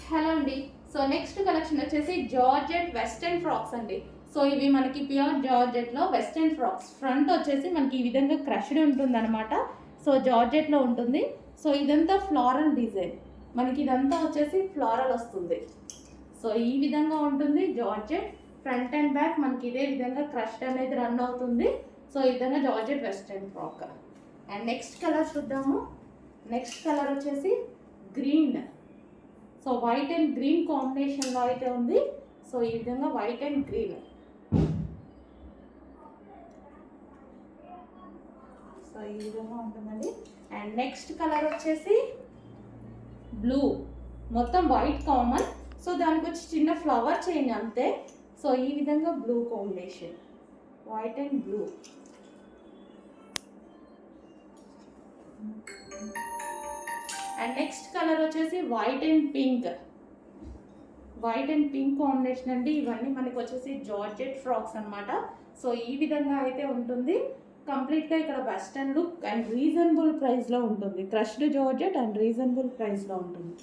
Hello అండి. So next collection వచ్చేసి georgette western frocks అండి. సో ఇవి మనకి ప్యూర్ జార్జెట్లో వెస్టర్న్ ఫ్రాక్స్. ఫ్రంట్ వచ్చేసి మనకి ఈ విధంగా క్రష్డ్ ఉంటుంది అనమాట. సో జార్జెట్లో ఉంటుంది. సో ఇదంతా ఫ్లోరల్ డిజైన్, మనకి ఇదంతా వచ్చేసి ఫ్లోరల్ వస్తుంది. సో ఈ విధంగా ఉంటుంది జార్జెట్. ఫ్రంట్ అండ్ బ్యాక్ మనకి ఇదే విధంగా క్రష్డ్ అనేది రన్ అవుతుంది. సో ఈ విధంగా georgette western frock. And next colour చూద్దాము. నెక్స్ట్ కలర్ వచ్చేసి green. So white and green కాంబినేషన్లో అయితే ఉంది. సో ఈ విధంగా వైట్ అండ్ గ్రీన్. సో ఈ విధంగా ఉంటుందండి. అండ్ నెక్స్ట్ కలర్ వచ్చేసి బ్లూ. మొత్తం వైట్ కామన్, సో దానికి వచ్చి చిన్న ఫ్లవర్ చేంజ్ అంతే. సో ఈ విధంగా blue combination, white and blue. And next colour వచ్చేసి white and pink. White and pink combination అండి. ఇవన్నీ మనకి వచ్చేసి జార్జెట్ ఫ్రాక్స్ అనమాట. సో ఈ విధంగా అయితే ఉంటుంది. కంప్లీట్గా ఇక్కడ వెస్టర్న్ లుక్ అండ్ రీజనబుల్ ప్రైస్లో ఉంటుంది. క్రష్డ్ జార్జెట్ అండ్ రీజనబుల్ ప్రైస్లో ఉంటుంది.